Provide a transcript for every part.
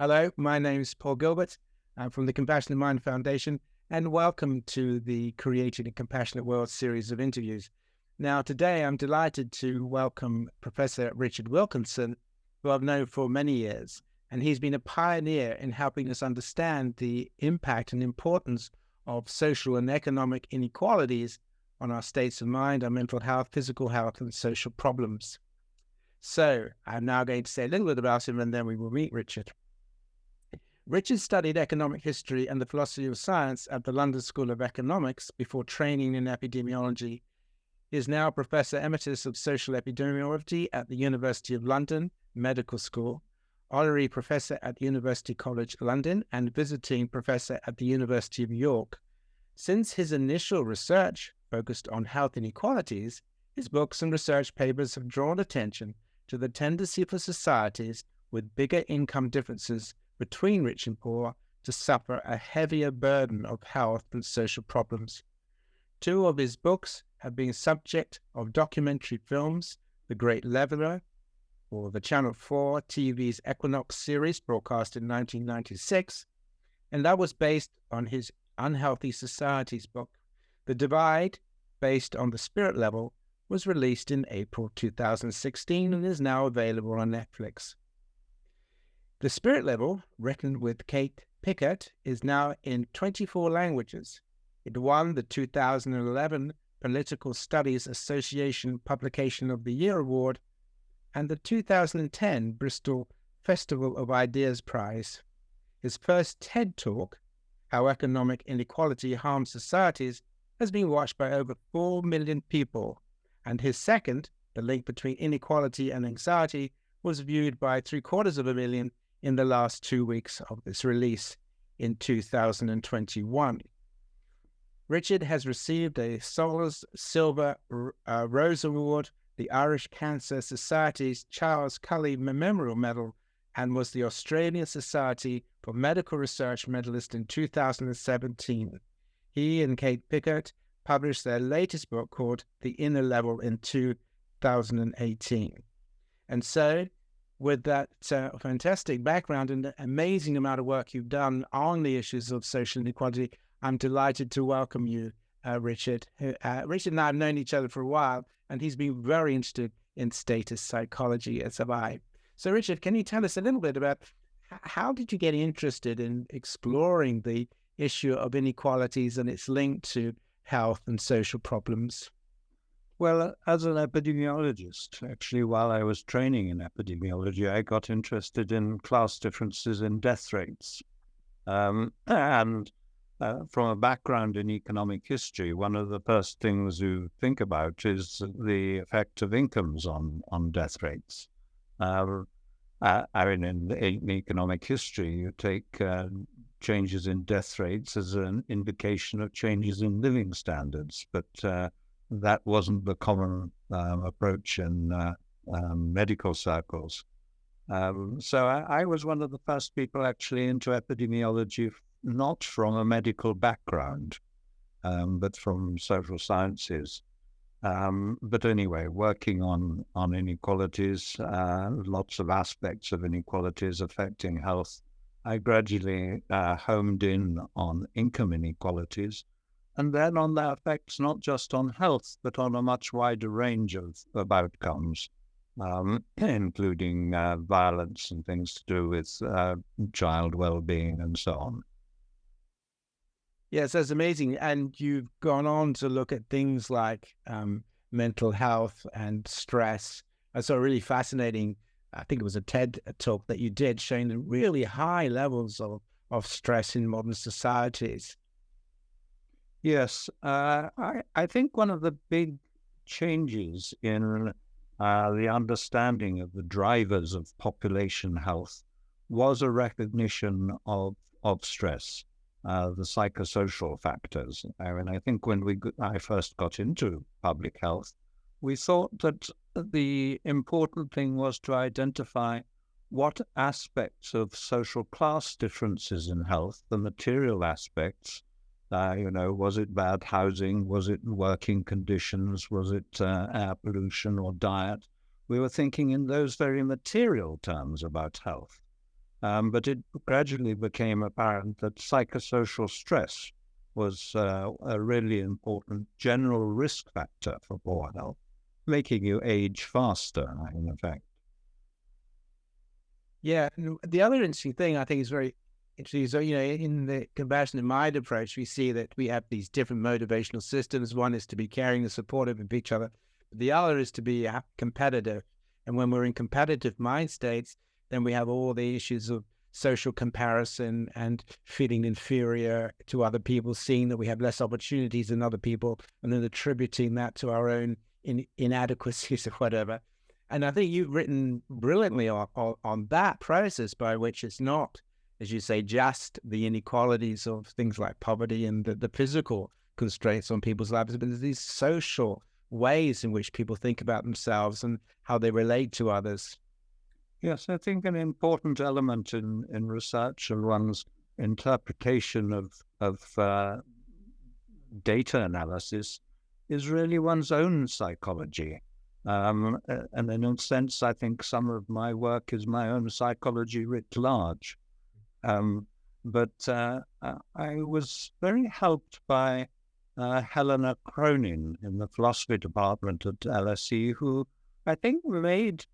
Hello, my name is Paul Gilbert. I'm from the Compassionate Mind Foundation, and welcome to the Creating a Compassionate World series of interviews. Now, today I'm delighted to welcome Professor Richard Wilkinson, who I've known for many years, and he's been a pioneer in helping us understand the impact and importance of social and economic inequalities on our states of mind, our mental health, physical health, and social problems. So I'm now going to say a little bit about him, and then we will meet Richard. Richard studied economic history and the philosophy of science at the London School of Economics before training in epidemiology. He is now Professor Emeritus of Social Epidemiology at the University of London Medical School, Honorary Professor at University College London, and Visiting Professor at the University of York. Since his initial research focused on health inequalities, his books and research papers have drawn attention to the tendency for societies with bigger income differences between rich and poor to suffer a heavier burden of health and social problems. Two of his books have been subject of documentary films, The Great Leveler, or the Channel 4 TV's Equinox series broadcast in 1996, and that was based on his Unhealthy Societies book. The Divide, based on The Spirit Level, was released in April 2016 and is now available on Netflix. The Spirit Level, written with Kate Pickett, is now in 24 languages. It won the 2011 Political Studies Association Publication of the Year Award and the 2010 Bristol Festival of Ideas Prize. His first TED Talk, How Economic Inequality Harms Societies, has been watched by over 4 million people, and his second, The Link Between Inequality and Anxiety, was viewed by 750,000 in the last 2 weeks of this release in 2021. Richard has received a Solas Silver Rose Award, the Irish Cancer Society's Charles Cully Memorial Medal, and was the Australian Society for Medical Research medalist in 2017. He and Kate Pickett published their latest book called The Inner Level in 2018. And so, with that fantastic background and the amazing amount of work you've done on the issues of social inequality, I'm delighted to welcome you, Richard. Richard and I have known each other for a while, and he's been very interested in status psychology, as have I. So, Richard, can you tell us a little bit about how did you get interested in exploring the issue of inequalities and its link to health and social problems? Well, as an epidemiologist, actually, while I was training in epidemiology, I got interested in class differences in death rates. And from a background in economic history, one of the first things you think about is the effect of incomes on death rates. In economic history, you take changes in death rates as an indication of changes in living standards, but that wasn't the common approach in medical circles. So I was one of the first people actually into epidemiology, not from a medical background, but from social sciences. But anyway, working on inequalities, lots of aspects of inequalities affecting health, I gradually homed in on income inequalities, and then on their effects not just on health, but on a much wider range of outcomes, including violence and things to do with child well-being and so on. Yes, that's amazing. And you've gone on to look at things like mental health and stress. I saw really fascinating, I think it was a TED talk that you did, showing the really high levels of stress in modern societies. Yes, I think one of the big changes in the understanding of the drivers of population health was a recognition of stress, the psychosocial factors. I think when I first got into public health, we thought that the important thing was to identify what aspects of social class differences in health, the material aspects, was it bad housing? Was it working conditions? Was it air pollution or diet? We were thinking in those very material terms about health. But it gradually became apparent that psychosocial stress was a really important general risk factor for poor health, making you age faster, in effect. Yeah. And the other interesting thing I think is very interesting is, in the compassionate mind approach, we see that we have these different motivational systems. One is to be caring and supportive of each other. The other is to be competitive. And when we're in competitive mind states, then we have all the issues of social comparison and feeling inferior to other people, seeing that we have less opportunities than other people, and then attributing that to our own inadequacies or whatever. And I think you've written brilliantly on that process by which it's not, as you say, just the inequalities of things like poverty and the physical constraints on people's lives, but there's these social ways in which people think about themselves and how they relate to others. Yes, I think an important element in research and one's interpretation of data analysis is really one's own psychology. And in a sense, I think some of my work is my own psychology writ large. But I was very helped by Helena Cronin in the philosophy department at LSE, who I think made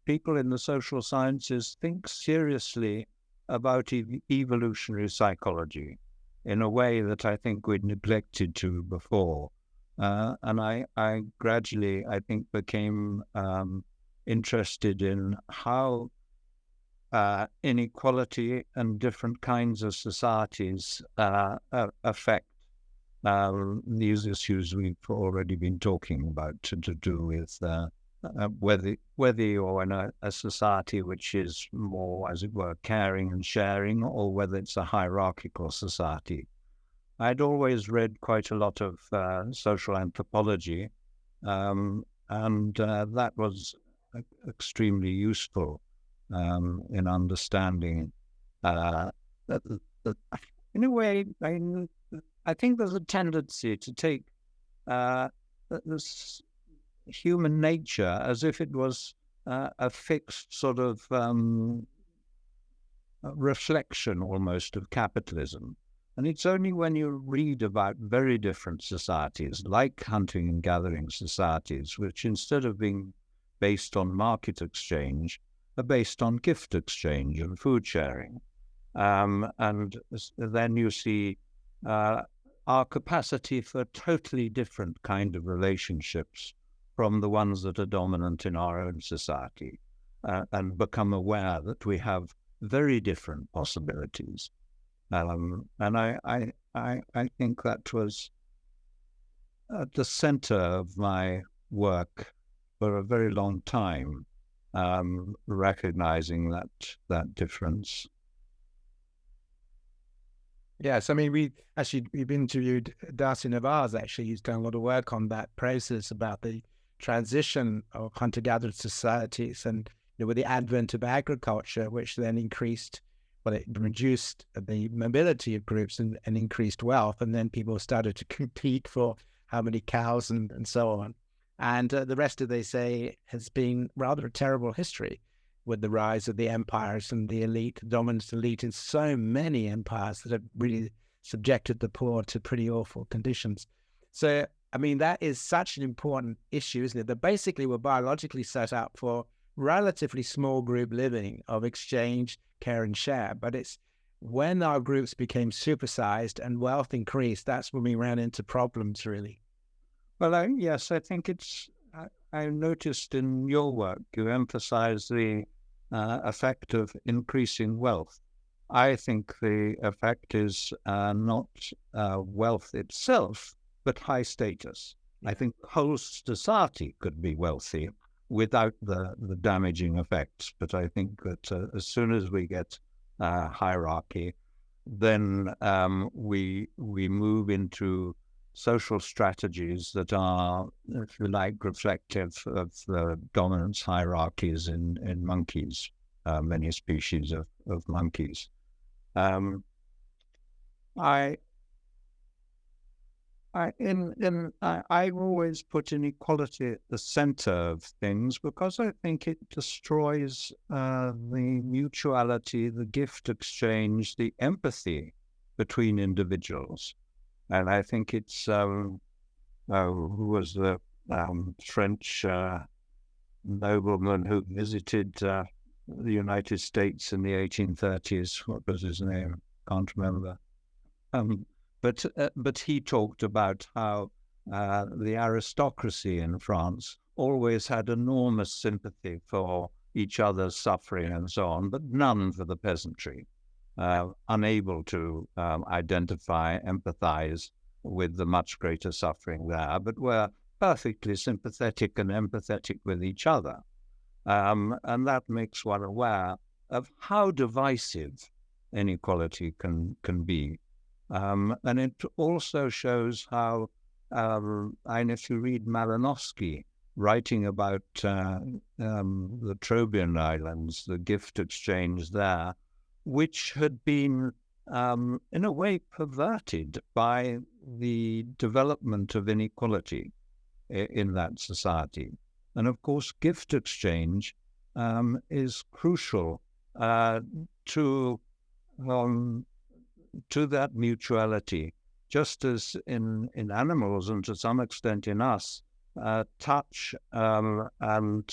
people in the social sciences think seriously about evolutionary psychology in a way that I think we'd neglected to before. And I gradually, I think, became interested in how inequality and different kinds of societies affect these issues we've already been talking about to do with whether you're in a society which is more, as it were, caring and sharing, or whether it's a hierarchical society. I'd always read quite a lot of social anthropology, and that was extremely useful in understanding that, in a way, I think there's a tendency to take this human nature as if it was a fixed sort of reflection almost of capitalism. And it's only when you read about very different societies, like hunting and gathering societies, which instead of being based on market exchange, are based on gift exchange and food sharing. And then you see our capacity for totally different kind of relationships from the ones that are dominant in our own society, and become aware that we have very different possibilities. And I think that was at the center of my work for a very long time, recognizing that difference. Yes, I mean, we've interviewed Darcy Navaz, actually, who's done a lot of work on that process about the transition of hunter-gatherer societies and with the advent of agriculture, which then increased, well, it reduced the mobility of groups and increased wealth, and then people started to compete for how many cows and so on. And the rest of, they say, has been rather a terrible history with the rise of the empires and the elite, the dominant elite in so many empires that have really subjected the poor to pretty awful conditions. So, I mean, that is such an important issue, isn't it? That basically we're biologically set up for relatively small group living of exchange, care and share. But it's when our groups became supersized and wealth increased, that's when we ran into problems, really. Well, yes, I think I noticed in your work, you emphasize the effect of increasing wealth. I think the effect is not wealth itself, but high status. Yeah. I think the whole society could be wealthy without the damaging effects. But I think that as soon as we get hierarchy, then we move into social strategies that are, if you like, reflective of the dominance hierarchies in monkeys, many species of monkeys. I always put inequality at the center of things because I think it destroys the mutuality, the gift exchange, the empathy between individuals. And I think it's who was the French nobleman who visited the United States in the 1830s. What was his name? Can't remember. But he talked about how the aristocracy in France always had enormous sympathy for each other's suffering and so on, but none for the peasantry, unable to identify, empathize with the much greater suffering there, but were perfectly sympathetic and empathetic with each other. And that makes one aware of how divisive inequality can be. And it also shows how, and if you read Malinowski writing about the Trobriand Islands, the gift exchange there, which had been in a way perverted by the development of inequality in that society. And of course, gift exchange is crucial to that mutuality, just as in animals and to some extent in us, touch and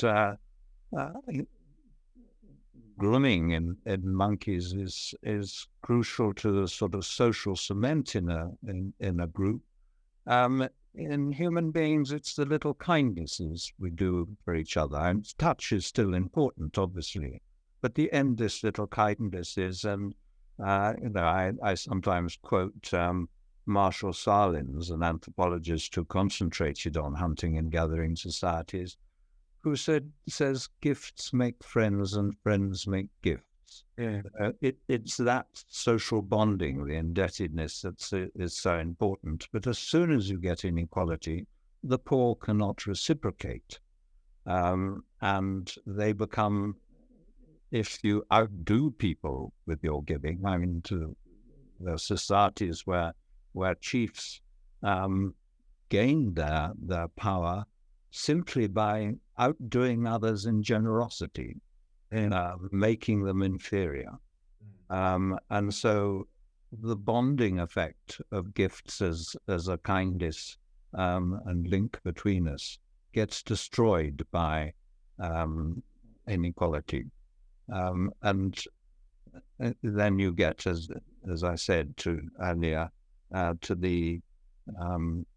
grooming in monkeys is crucial to the sort of social cement in a group. In human beings, it's the little kindnesses we do for each other, and touch is still important, obviously, but the endless little kindnesses. And I sometimes quote Marshall Salins, an anthropologist who concentrated on hunting and gathering societies, who says gifts make friends and friends make gifts. Yeah. It's that social bonding, the indebtedness that is so important. But as soon as you get inequality, the poor cannot reciprocate. And they become, if you outdo people with your giving, I mean, to the societies where chiefs gained their power simply by outdoing others in generosity, making them inferior. And so the bonding effect of gifts as a kindness and link between us gets destroyed by inequality. And then you get, as I said earlier, to the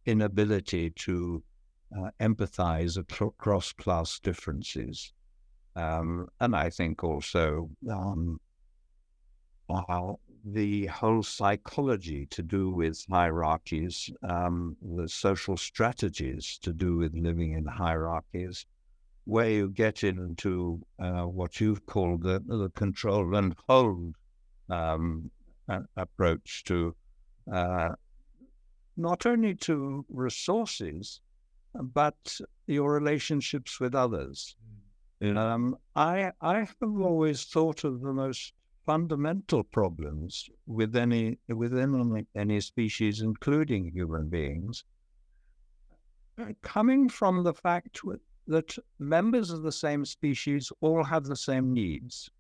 inability to empathize across class differences. And I think also the whole psychology to do with hierarchies, the social strategies to do with living in hierarchies, where you get into what you've called the control and hold approach to not only to resources, but your relationships with others. I have always thought of the most fundamental problems within any species, including human beings, coming from the fact that members of the same species all have the same needs.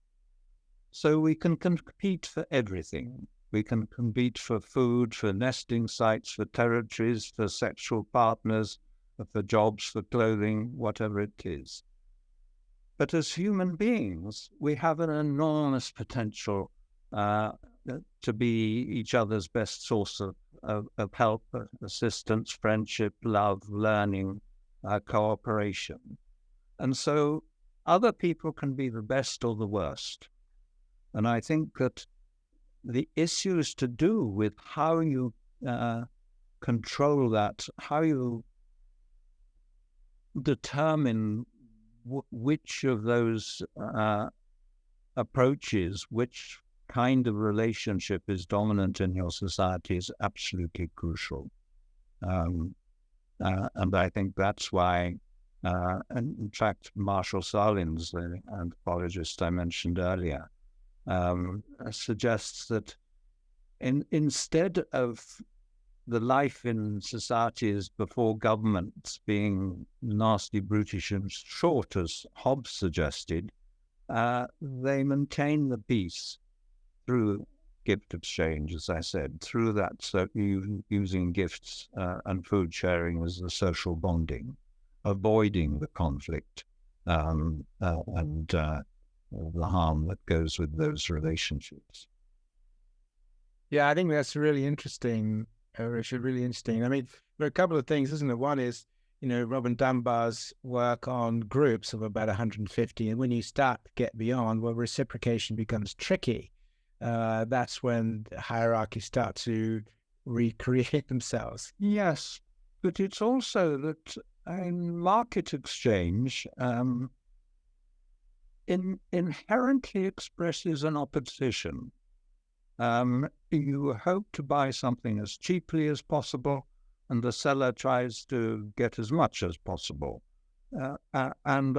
So we can compete for everything. We can compete for food, for nesting sites, for territories, for sexual partners, for jobs, for clothing, whatever it is. But as human beings, we have an enormous potential to be each other's best source of help, assistance, friendship, love, learning, cooperation. And so other people can be the best or the worst. And I think that the issue is to do with how you control that, how you determine which of those approaches, which kind of relationship is dominant in your society is absolutely crucial. And I think that's why, and in fact, Marshall Salins, the anthropologist I mentioned earlier, suggests that instead of the life in societies before governments being nasty, brutish, and short, as Hobbes suggested, they maintain the peace through gift exchange, as I said, through that, so using gifts and food sharing as the social bonding, avoiding the conflict and the harm that goes with those relationships. Yeah, I think that's really interesting, Richard, really interesting. I mean, there are a couple of things, isn't there? One is, Robin Dunbar's work on groups of about 150. And when you start to get beyond, well, reciprocation becomes tricky. That's when hierarchies start to recreate themselves. Yes, but it's also that in market exchange inherently expresses an opposition. You hope to buy something as cheaply as possible, and the seller tries to get as much as possible. And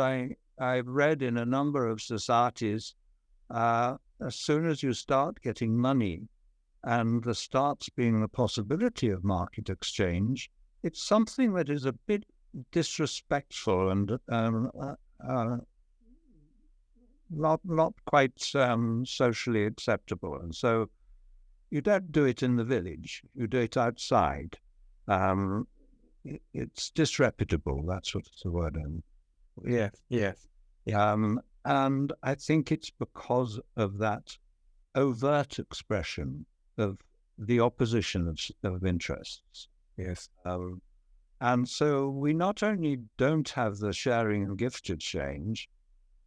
I've read in a number of societies, as soon as you start getting money and there starts being the possibility of market exchange, it's something that is a bit disrespectful and not quite socially acceptable. And so you don't do it in the village, you do it outside. It's disreputable, that's what the word. Yes. And I think it's because of that overt expression of the opposition of interests. Yes. And so we not only don't have the sharing and gift exchange,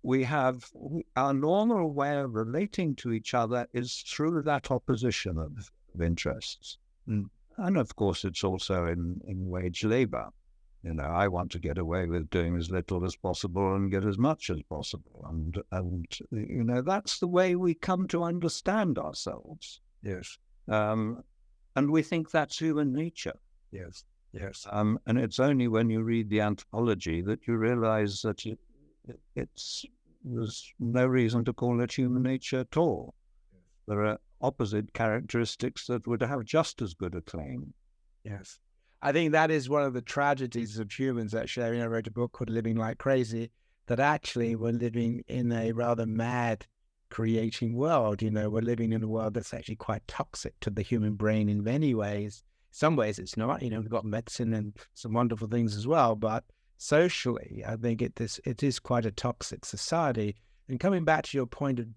we have our normal way of relating to each other is through that opposition of interests. And of course, it's also in wage labor. I want to get away with doing as little as possible and get as much as possible. And that's the way we come to understand ourselves. Yes. And we think that's human nature. Yes. And it's only when you read the anthropology that you realize that there's no reason to call it human nature at all. There are opposite characteristics that would have just as good a claim. Yes. I think that is one of the tragedies of humans, actually. I wrote a book called Living Like Crazy, that actually we're living in a rather mad creating world. We're living in a world that's actually quite toxic to the human brain in many ways. Some ways it's not. We've got medicine and some wonderful things as well, but socially, I think it is quite a toxic society. And coming back to your point of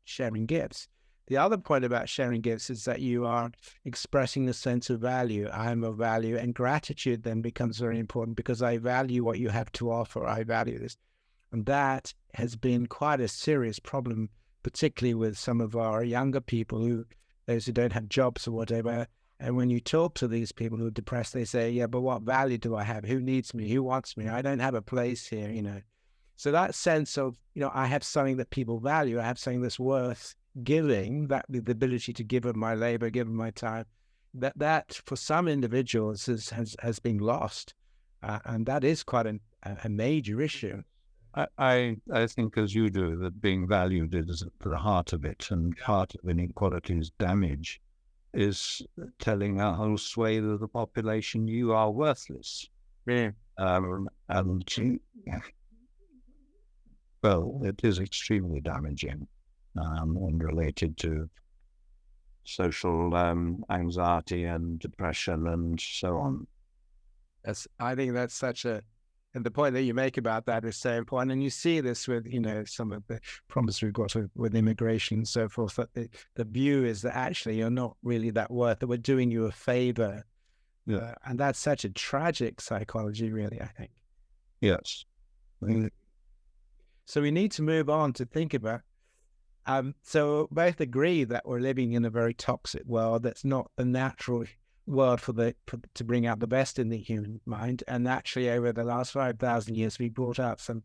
sharing gifts, the other point about sharing gifts is that you are expressing a sense of value. I am of value, and gratitude then becomes very important because I value what you have to offer. I value this. And that has been quite a serious problem, particularly with some of our younger people, those who don't have jobs or whatever. And when you talk to these people who are depressed, they say, yeah, but what value do I have? Who needs me? Who wants me? I don't have a place here, So that sense of, I have something that people value. I have something that's worth giving, that the ability to give of my labor, give of my time, that for some individuals has been lost. And that is quite a major issue. I think, as you do, that being valued is at the heart of it, and part of inequality's damage is telling a whole swathe of the population you are worthless. Yeah. Well, it is extremely damaging and related to social anxiety and depression and so on. I think that's and the point that you make about that is so important. And you see this with, some of the problems we've got with immigration and so forth, that the view is that actually you're not really that worth, that we're doing you a favor. Yeah. And that's such a tragic psychology, really, I think. Yes. So we need to move on to think about, so both agree that we're living in a very toxic world that's not the natural world to bring out the best in the human mind. And actually over the last 5,000 years, we brought out some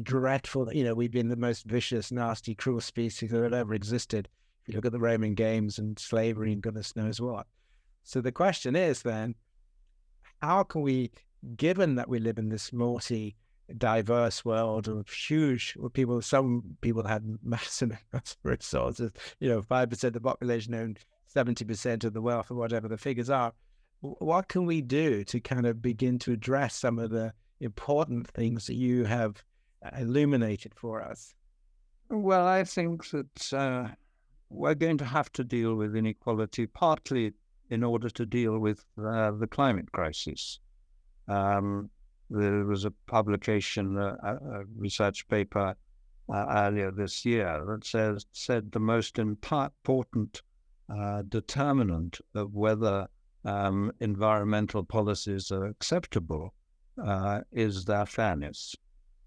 dreadful, we've been the most vicious, nasty, cruel species that have ever existed. If you look at the Roman games and slavery and goodness knows what. So the question is then, how can we, given that we live in this diverse world of some people have massive resources, 5% of the population own 70% of the wealth or whatever the figures are. What can we do to kind of begin to address some of the important things that you have illuminated for us? Well, I think that we're going to have to deal with inequality partly in order to deal with the climate crisis. There was a publication, a research paper earlier this year that said the most important determinant of whether environmental policies are acceptable is their fairness.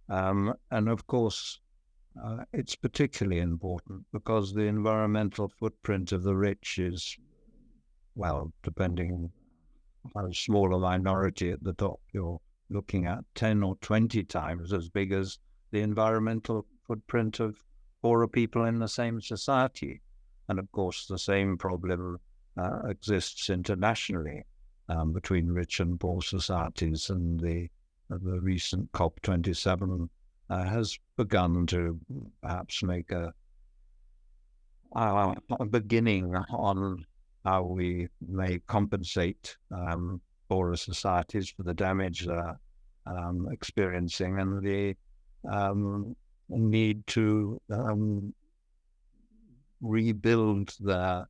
And of course, it's particularly important because the environmental footprint of the rich is, well, depending on how small a minority at the top, you're looking at 10 or 20 times as big as the environmental footprint of poorer people in the same society. And of course, the same problem exists internationally between rich and poor societies, and the recent COP27 has begun to perhaps make a beginning on how we may compensate poorer societies for the damage they're experiencing, and the need to rebuild their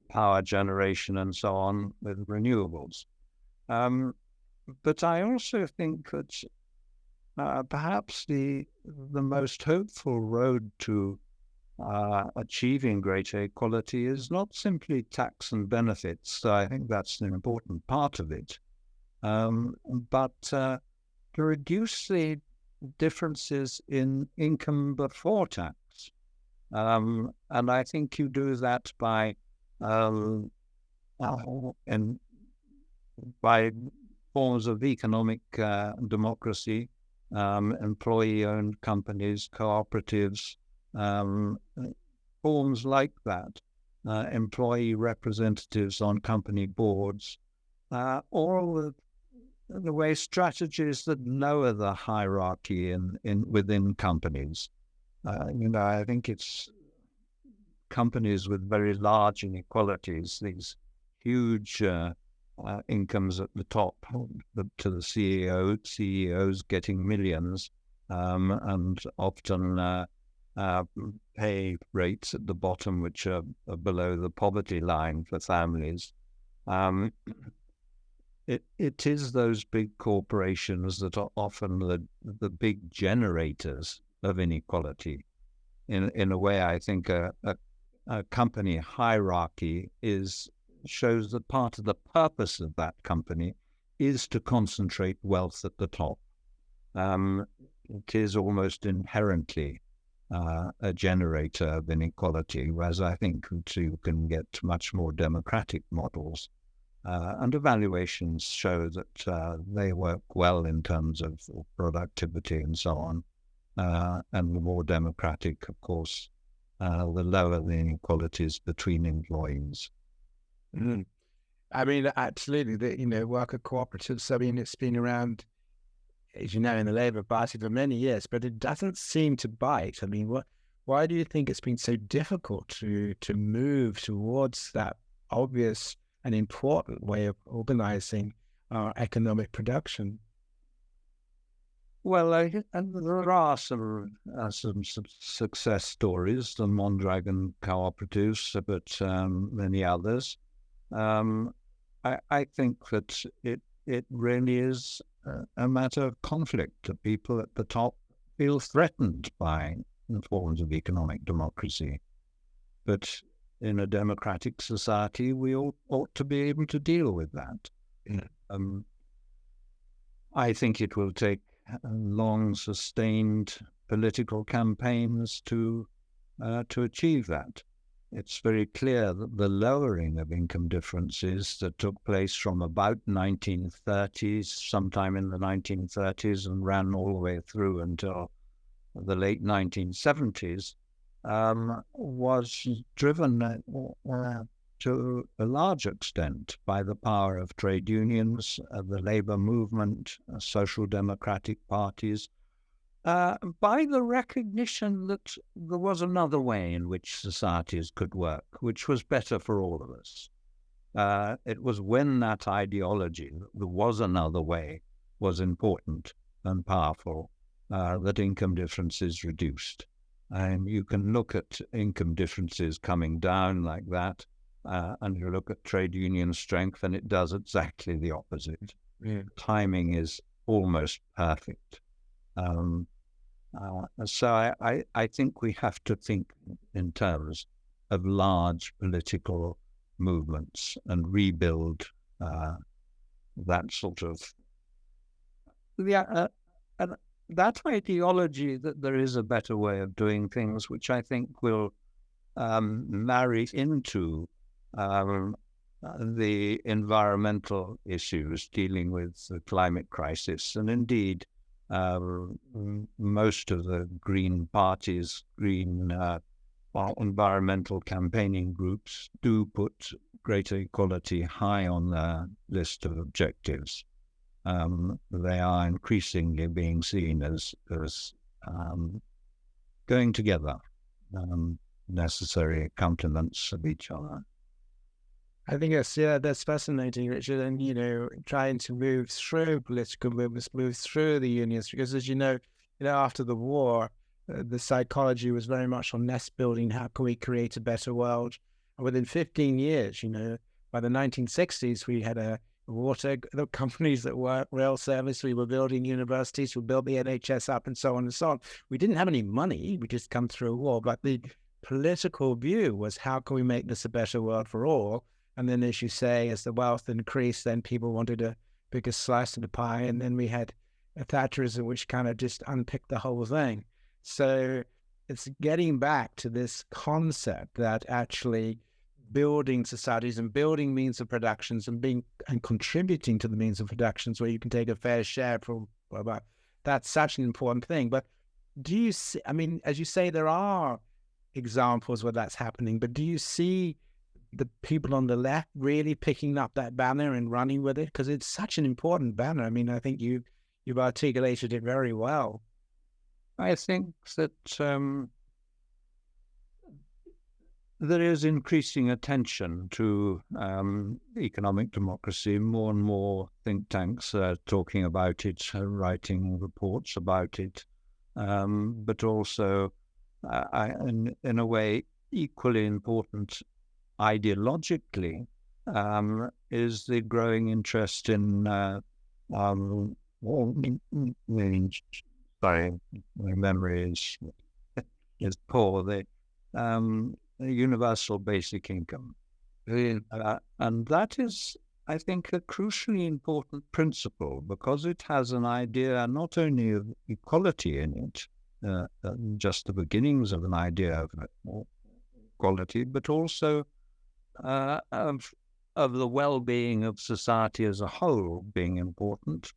power generation and so on with renewables. But I also think that perhaps the most hopeful road to achieving greater equality is not simply tax and benefits. I think that's an important part of it, but to reduce the differences in income before tax. And I think you do that by forms of economic democracy, employee-owned companies, cooperatives, forms like that, employee representatives on company boards, all the way strategies that lower the hierarchy within companies. I think it's companies with very large inequalities, these huge incomes at the top to the CEOs getting millions, and often pay rates at the bottom which are below the poverty line for families. It is those big corporations that are often the big generators of inequality. In a way, I think a company hierarchy shows that part of the purpose of that company is to concentrate wealth at the top. It is almost inherently a generator of inequality, whereas I think you can get much more democratic models. And evaluations show that they work well in terms of productivity and so on. And the more democratic, of course, the lower the inequalities between employees. Mm. I mean, absolutely. Worker cooperatives, I mean, it's been around, as you know, in the Labour Party for many years, but it doesn't seem to bite. I mean, why do you think it's been so difficult to move towards that obvious and important way of organizing our economic production? Well, and there are some success stories, the Mondragon cooperatives, but many others. I think that it really is a matter of conflict. The people at the top feel threatened by forms of economic democracy. But in a democratic society, we all ought to be able to deal with that. Yeah. I think it will take long, sustained political campaigns to achieve that. It's very clear that the lowering of income differences that took place from about 1930s, sometime in the 1930s, and ran all the way through until the late 1970s, was driven to a large extent by the power of trade unions, the labor movement, social democratic parties, By the recognition that there was another way in which societies could work, which was better for all of us. It was when that ideology, that there was another way, was important and powerful, that income differences reduced. And you can look at income differences coming down like that, and you look at trade union strength, and it does exactly the opposite. Yeah. Timing is almost perfect. So I think we have to think in terms of large political movements and rebuild that sort of and that ideology that there is a better way of doing things, which I think will marry into the environmental issues dealing with the climate crisis. And indeed, most of the green parties, green environmental campaigning groups do put greater equality high on the list of objectives. They are increasingly being seen as going together, necessary accompaniments of each other. I think that's fascinating, Richard, and trying to move through political movements, move through the unions, because as you know, after the war, the psychology was very much on nest building. How can we create a better world? And within 15 years, by the 1960s, we had the companies that were rail service. We were building universities. We built the NHS up, and so on and so on. We didn't have any money. We just come through a war, but the political view was, how can we make this a better world for all? And then, as you say, as the wealth increased, then people wanted a bigger slice of the pie. And then we had Thatcherism, which kind of just unpicked the whole thing. So it's getting back to this concept that actually building societies and building means of productions and contributing to the means of productions where you can take a fair share from, that's such an important thing. But do you see, as you say, there are examples where that's happening, but do you see the people on the left really picking up that banner and running with it? Because it's such an important banner. I think you've articulated it very well. I think that there is increasing attention to economic democracy. More and more think tanks are talking about it, writing reports about it, but also, in a way, equally important ideologically, is the growing interest in sorry, my memory is poor. The universal basic income, and that is, I think, a crucially important principle, because it has an idea not only of equality in it, just the beginnings of an idea of equality, but also of the well-being of society as a whole being important.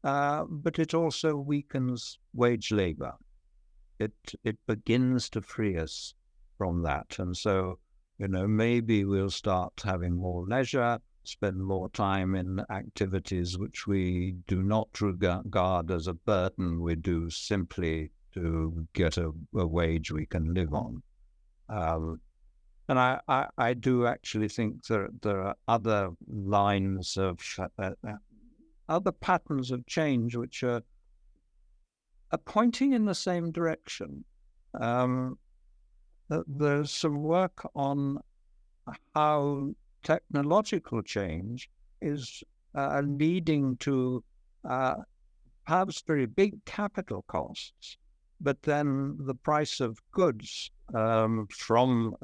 But it also weakens wage labor. It begins to free us from that. And so, maybe we'll start having more leisure, spend more time in activities which we do not regard as a burden. We do simply to get a wage we can live on. And I do actually think there are other lines of other patterns of change which are pointing in the same direction. There's some work on how technological change is leading to perhaps very big capital costs, but then the price of goods from,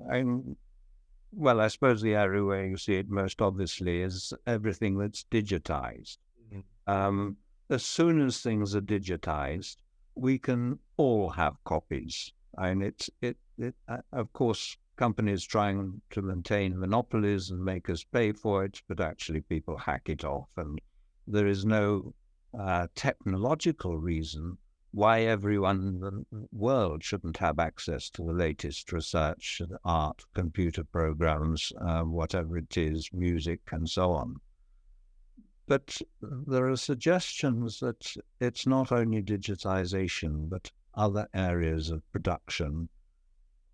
I suppose the area where you see it most obviously is everything that's digitized. Mm-hmm. As soon as things are digitized, we can all have copies. And of course, companies trying to maintain monopolies and make us pay for it, but actually people hack it off. And there is no technological reason why everyone in the world shouldn't have access to the latest research, art, computer programs, whatever it is, music, and so on. But there are suggestions that it's not only digitization, but other areas of production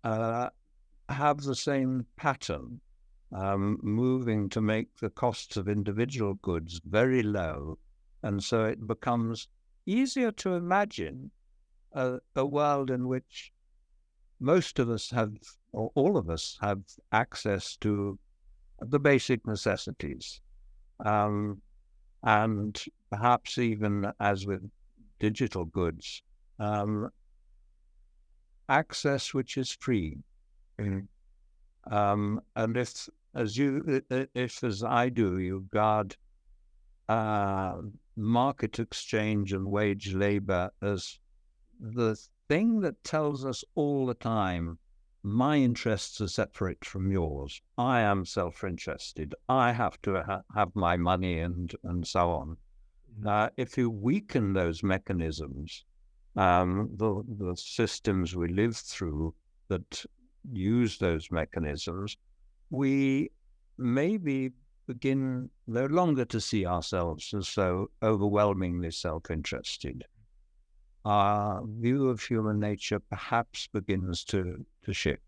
have the same pattern, moving to make the costs of individual goods very low. And so it becomes easier to imagine a world in which most of us have, or all of us have, access to the basic necessities. And perhaps even as with digital goods, access which is free. And if, as I do, you regard market exchange and wage labor as the thing that tells us all the time, my interests are separate from yours. I am self-interested. I have to have my money and so on. If you weaken those mechanisms, the systems we live through that use those mechanisms, we maybe begin no longer to see ourselves as so overwhelmingly self-interested. Our view of human nature perhaps begins to shift.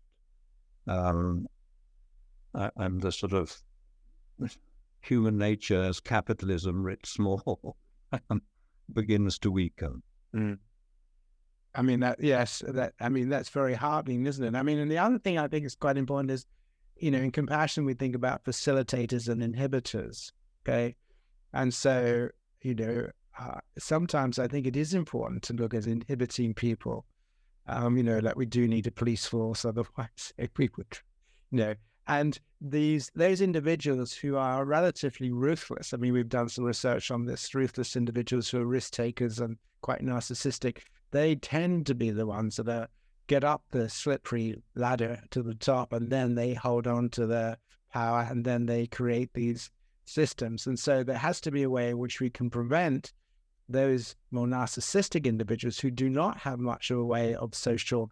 And the sort of human nature as capitalism writ small begins to weaken. I mean, that's very heartening, isn't it? I mean, and the other thing I think is quite important is, in compassion, we think about facilitators and inhibitors, okay? And so, sometimes I think it is important to look at inhibiting people, like we do need a police force, otherwise if we would, and those individuals who are relatively ruthless. I mean, we've done some research on this, ruthless individuals who are risk takers and quite narcissistic. They tend to be the ones that get up the slippery ladder to the top, and then they hold on to their power, and then they create these systems. And so there has to be a way in which we can prevent those more narcissistic individuals who do not have much of a way of social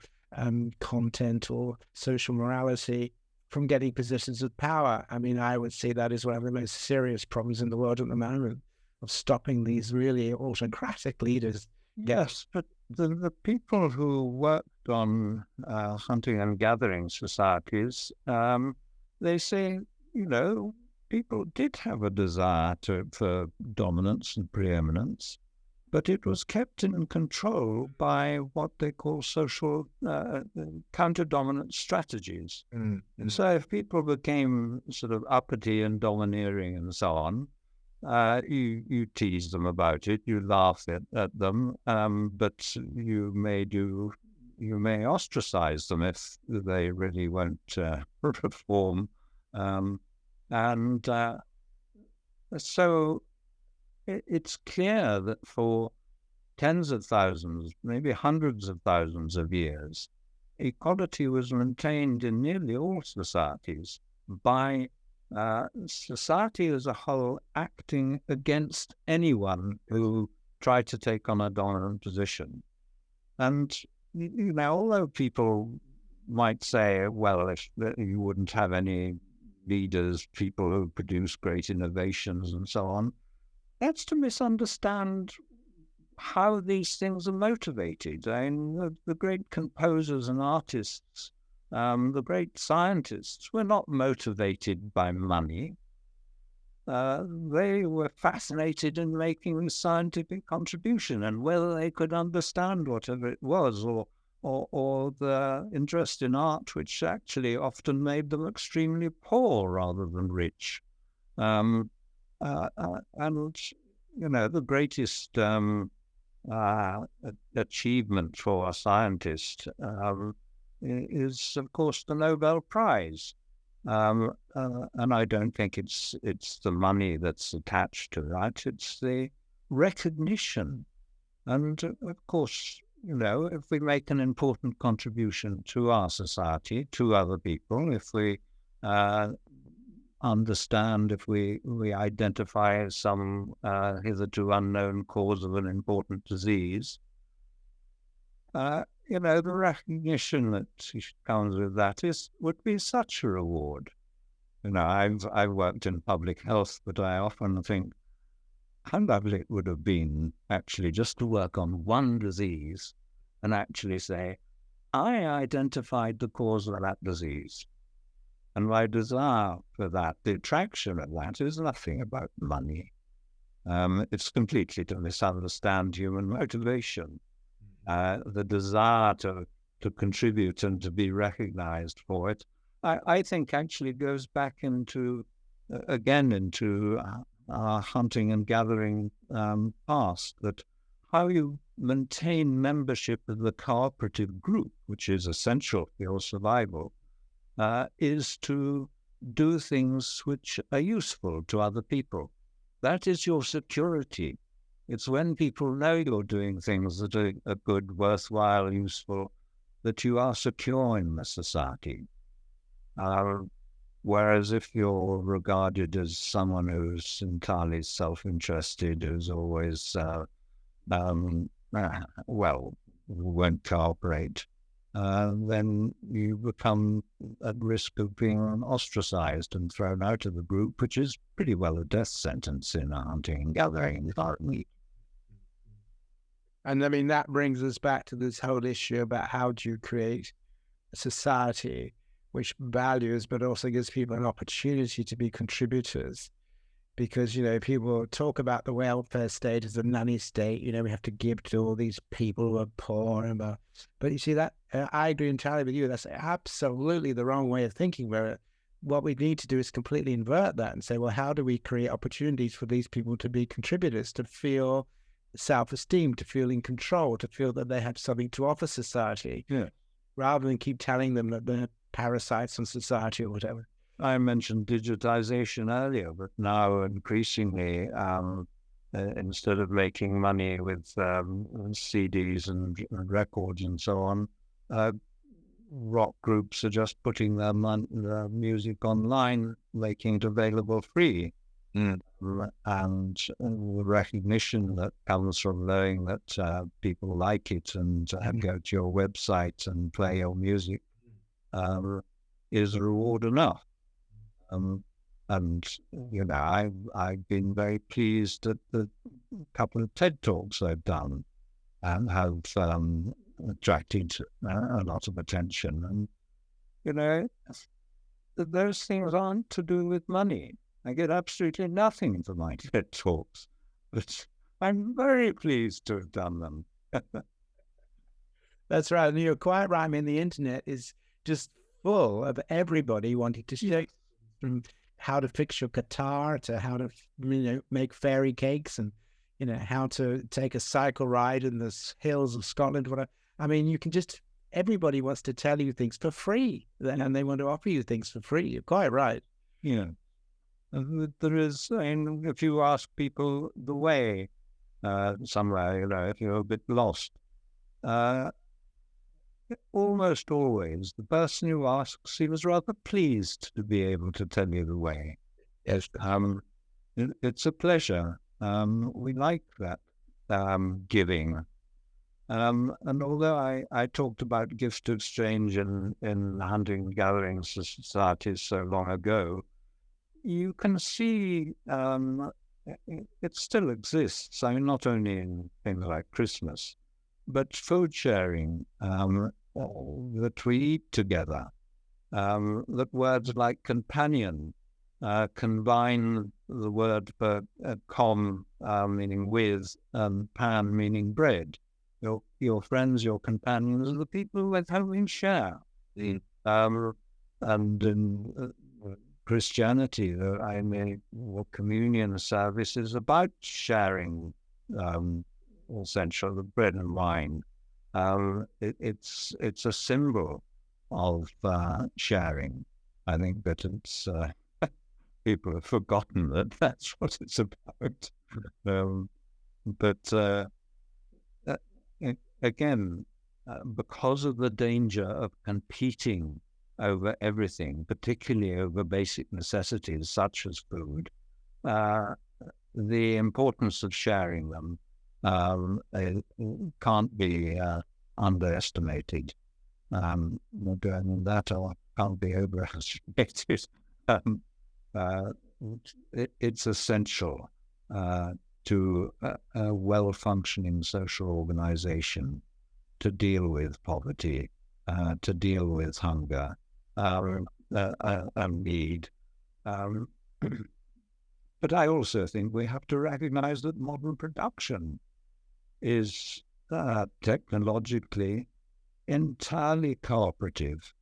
content or social morality from getting positions of power. I mean, I would see that as one of the most serious problems in the world at the moment, of stopping these really autocratic leaders. Yes, but the people who worked on hunting and gathering societies, they say, people did have a desire for dominance and preeminence, but it was kept in control by what they call social counter-dominance strategies. And so if people became sort of uppity and domineering and so on, you tease them about it, you laugh at them, but you may ostracize them if they really won't reform. So it's clear that for tens of thousands, maybe hundreds of thousands of years, equality was maintained in nearly all societies by society as a whole acting against anyone who tried to take on a dominant position. And, although people might say, well, if you wouldn't have any leaders, people who produce great innovations and so on, that's to misunderstand how these things are motivated. I mean, the great composers and artists, the great scientists were not motivated by money. They were fascinated in making a scientific contribution, and whether they could understand whatever it was, or the interest in art, which actually often made them extremely poor rather than rich. And the greatest achievement for a scientist is, of course, the Nobel Prize. And I don't think it's the money that's attached to that. It's the recognition. And of course, if we make an important contribution to our society, to other people, if we understand, if we identify some hitherto unknown cause of an important disease, the recognition that comes with that would be such a reward. I've worked in public health, but I often think how lovely it would have been actually just to work on one disease and actually say, I identified the cause of that disease. And my desire for that, the attraction of that, is nothing about money. It's completely to misunderstand human motivation. The desire to contribute and to be recognized for it, I think actually goes back into, again, into our hunting and gathering past, that how you maintain membership of the cooperative group, which is essential for your survival, is to do things which are useful to other people. That is your security. It's when people know you're doing things that are good, worthwhile, useful, that you are secure in the society. Whereas if you're regarded as someone who's entirely self-interested, who's always, won't cooperate, then you become at risk of being ostracized and thrown out of the group, which is pretty well a death sentence in a hunting and gathering environment. And I mean, that brings us back to this whole issue about how do you create a society which values but also gives people an opportunity to be contributors. Because, people talk about the welfare state as a nanny state. We have to give to all these people who are poor. But you see that, I agree entirely with you. That's absolutely the wrong way of thinking. Where what we need to do is completely invert that and say, well, how do we create opportunities for these people to be contributors, to feel self-esteem, to feel in control, to feel that they have something to offer society, rather than keep telling them that they're parasites on society or whatever. I mentioned digitization earlier, but now increasingly, instead of making money with CDs and records and so on, rock groups are just putting their music online, making it available free. And the recognition that comes from knowing that people like it and go to your website and play your music is reward enough. I've been very pleased at the couple of TED Talks I've done and have attracted a lot of attention. And, those things aren't to do with money. I get absolutely nothing for my TED Talks, but I'm very pleased to have done them. That's right. And you're quite right. I mean, the internet is just full of everybody wanting to share, from how to fix your guitar to how to make fairy cakes and how to take a cycle ride in the hills of Scotland, whatever. I mean, everybody wants to tell you things for free, and they want to offer you things for free. You're quite right. There is, if you ask people the way somewhere, if you're a bit lost, almost always the person who asks seems rather pleased to be able to tell you the way. Yes. It's a pleasure. We like that giving. And although I talked about gift exchange in hunting and gathering societies so long ago, you can see it still exists. I mean, not only in things like Christmas, but food sharing, that we eat together, that words like companion combine the word for com, meaning with, pan, meaning bread. Your friends, your companions are the people with whom you share. And in Christianity, the communion service is about sharing essential the bread and wine. It's a symbol of sharing. I think that it's people have forgotten that that's what it's about. Again, because of the danger of competing over everything, particularly over basic necessities such as food, the importance of sharing them can't be underestimated. That can't be overestimated. It's essential to a well-functioning social organization to deal with poverty, to deal with hunger and need. But I also think we have to recognize that modern production is technologically entirely cooperative.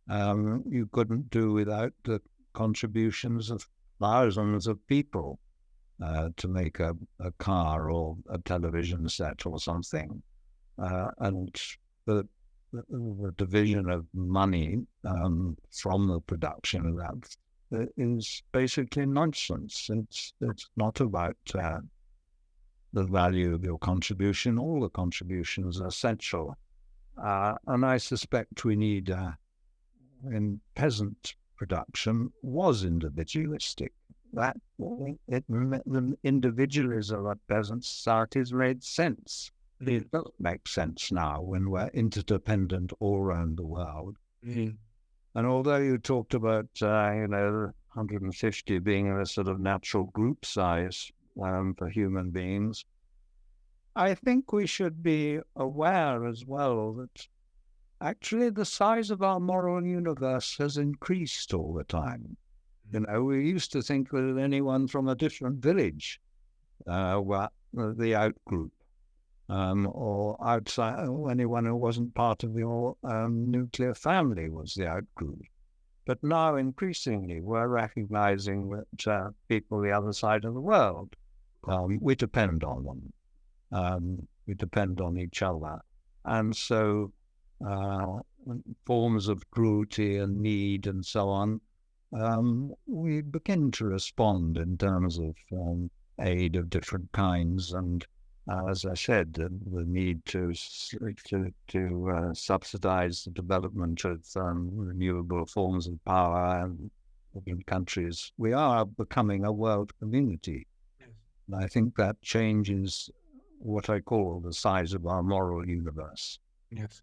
You couldn't do without the contributions of thousands of people to make a car or a television set or something. And the division of money from the production of that is basically nonsense. It's not about the value of your contribution. All the contributions are essential. And I suspect we need, in peasant production, was individualistic. That the individualism of peasant societies made sense. It doesn't make sense now when we're interdependent all around the world. And although you talked about, 150 being a sort of natural group size for human beings, I think we should be aware as well that actually the size of our moral universe has increased all the time. We used to think that anyone from a different village were the out-group. Or outside, anyone who wasn't part of your nuclear family was the out-group. But now, increasingly, we're recognizing that people the other side of the world, we depend on them. We depend on each other. And so forms of cruelty and need and so on, we begin to respond in terms of aid of different kinds. And as I said, the need to subsidize the development of renewable forms of power in countries. We are becoming a world community. Yes. And I think that changes what I call the size of our moral universe. Yes.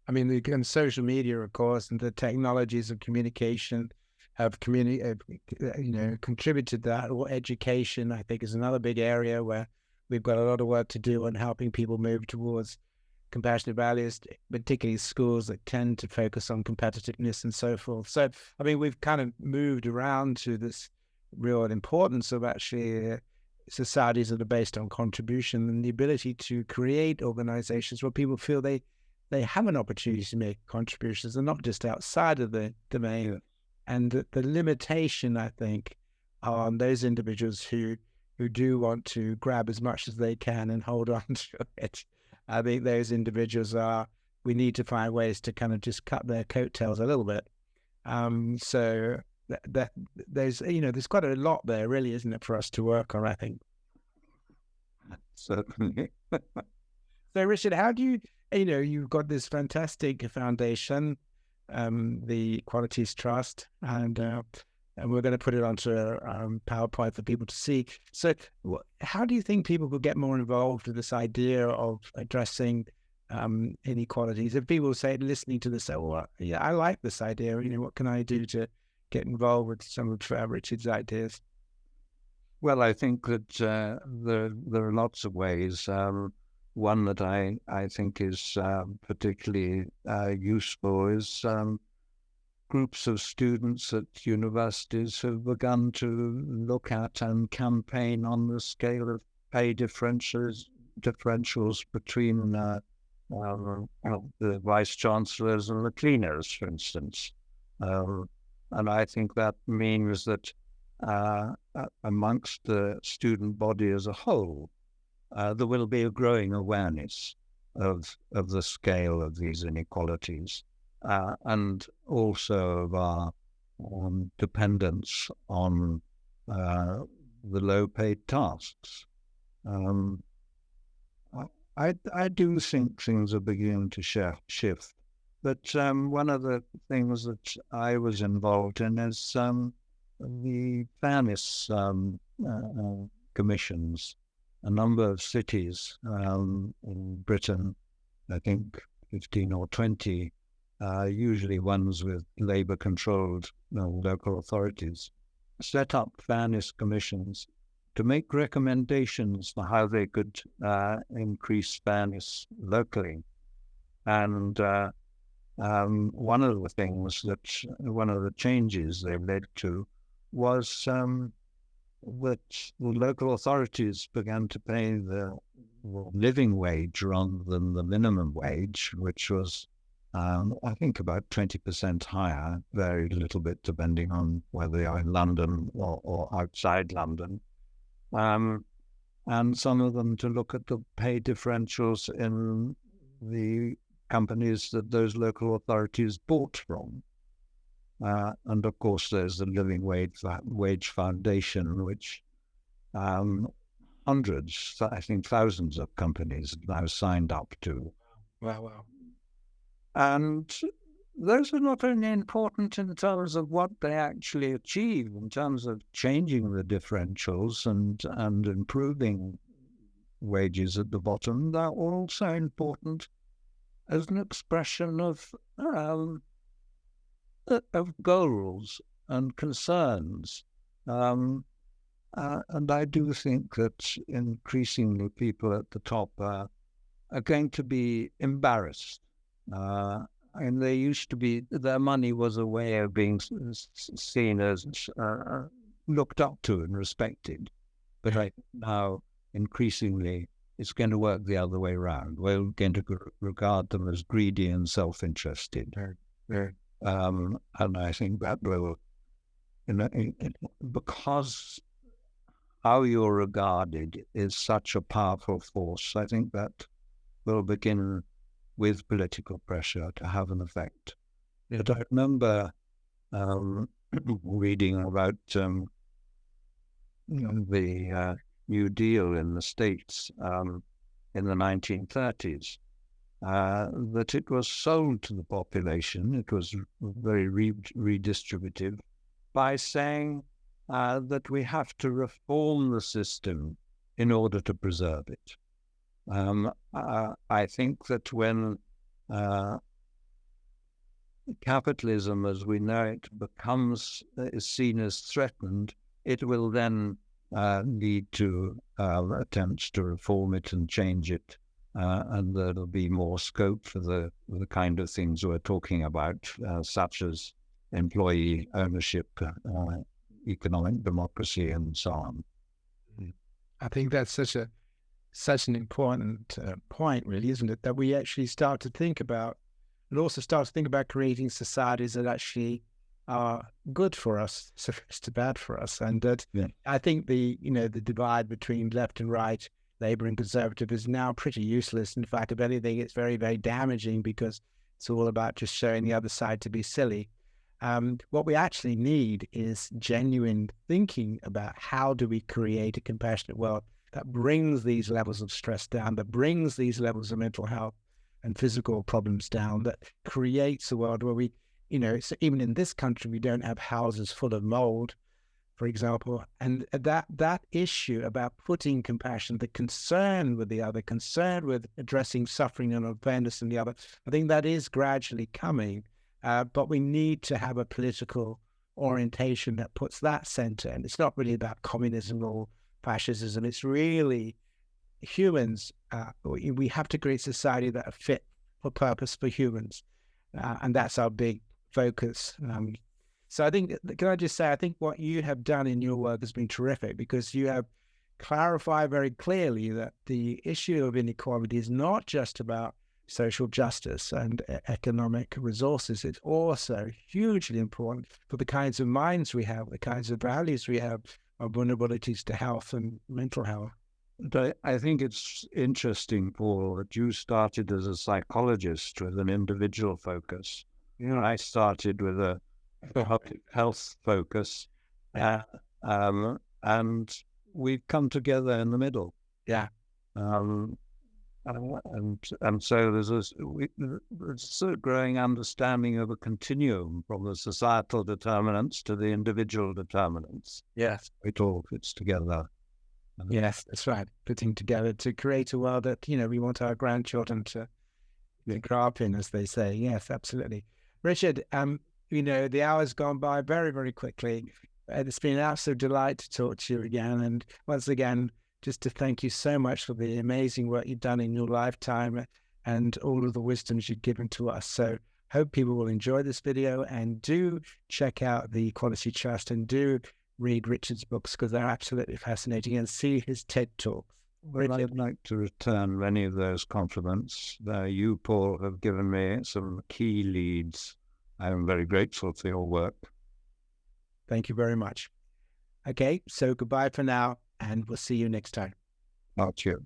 I mean, the social media, of course, and the technologies of communication have contributed to that. Or education, I think, is another big area where we've got a lot of work to do on helping people move towards compassionate values, particularly schools that tend to focus on competitiveness and so forth. So, I mean, we've kind of moved around to this real importance of actually societies that are based on contribution and the ability to create organizations where people feel they have an opportunity to make contributions and not just outside of the domain. Yeah. And the limitation, I think, on those individuals who do want to grab as much as they can and hold on to it. I think those individuals we need to find ways to kind of just cut their coattails a little bit. So there's quite a lot there, really, isn't it, for us to work on, I think. Certainly. So, Richard, how do you, you've got this fantastic foundation, the Equalities Trust, and we're going to put it onto a PowerPoint for people to see. So how do you think people could get more involved with this idea of addressing inequalities? If people say, listening to this, say, well, yeah, I like this idea, what can I do to get involved with some of Richard's ideas? Well, I think that there are lots of ways. One that I think is particularly useful is groups of students at universities have begun to look at and campaign on the scale of pay differentials between the vice chancellors and the cleaners, for instance. And I think that means that amongst the student body as a whole, there will be a growing awareness of the scale of these inequalities. And also of our dependence on the low-paid tasks. I do think things are beginning to shift. But one of the things that I was involved in is the fairness commissions. A number of cities in Britain, I think 15 or 20, usually ones with Labour-controlled local authorities, set up fairness commissions to make recommendations for how they could increase fairness locally. And one of the changes they led to was that the local authorities began to pay the living wage rather than the minimum wage, which was, I think, about 20% higher, varied a little bit depending on whether they are in London or outside London. And some of them to look at the pay differentials in the companies that those local authorities bought from. And of course, there's the Living Wage Foundation, which hundreds, I think thousands of companies have now signed up to. Wow. And those are not only important in terms of what they actually achieve, in terms of changing the differentials and improving wages at the bottom, they're also important as an expression of goals and concerns. And I do think that increasingly people at the top are going to be embarrassed. And they used to be, their money was a way of being seen as looked up to and respected. But I think now increasingly it's going to work the other way around. We're going to regard them as greedy and self-interested. And I think that will, because how you're regarded is such a powerful force, I think that will begin with political pressure to have an effect. Yeah. But I remember reading about the New Deal in the States in the 1930s, that it was sold to the population, it was very redistributive, by saying that we have to reform the system in order to preserve it. I think that when capitalism as we know it is seen as threatened, it will then lead to attempts to reform it and change it, and there'll be more scope for the kind of things we're talking about, such as employee ownership, economic democracy, and so on. I think that's such an important point, really, isn't it? That we actually start to think about, and also start to think about creating societies that actually are good for us, so it's too bad for us. And that I think the divide between left and right, Labour and Conservative, is now pretty useless. In fact, if anything, it's very, very damaging, because it's all about just showing the other side to be silly. What we actually need is genuine thinking about how do we create a compassionate world that brings these levels of stress down, that brings these levels of mental health and physical problems down, that creates a world where we, so even in this country, we don't have houses full of mold, for example. And that issue about putting compassion, the concern with the other, concern with addressing suffering and unfairness in the other, I think that is gradually coming. But we need to have a political orientation that puts that center. And it's not really about communism or fascism. It's really humans. We have to create society that are fit for purpose for humans. And that's our big focus. So I think, can I just say, I think what you have done in your work has been terrific, because you have clarified very clearly that the issue of inequality is not just about social justice and economic resources. It's also hugely important for the kinds of minds we have, the kinds of values we have, our vulnerabilities to health and mental health. But I think it's interesting, Paul, that you started as a psychologist with an individual focus. I started with a public health focus, and we've come together in the middle. Yeah. And so there's a sort of growing understanding of a continuum from the societal determinants to the individual determinants. Yes. It all fits together. Yes, that's right. Fitting together to create a world that, we want our grandchildren to grow up in, as they say. Yes, absolutely. Richard, the hour's gone by very, very quickly. It's been an absolute delight to talk to you again. And once again, just to thank you so much for the amazing work you've done in your lifetime and all of the wisdoms you've given to us. So hope people will enjoy this video, and do check out the Equality Trust and do read Richard's books, because they're absolutely fascinating, and see his TED Talks. Well, I'd like to return many of those compliments. You, Paul, have given me some key leads. I'm very grateful for your work. Thank you very much. Okay, so goodbye for now, and we'll see you next time. Not you.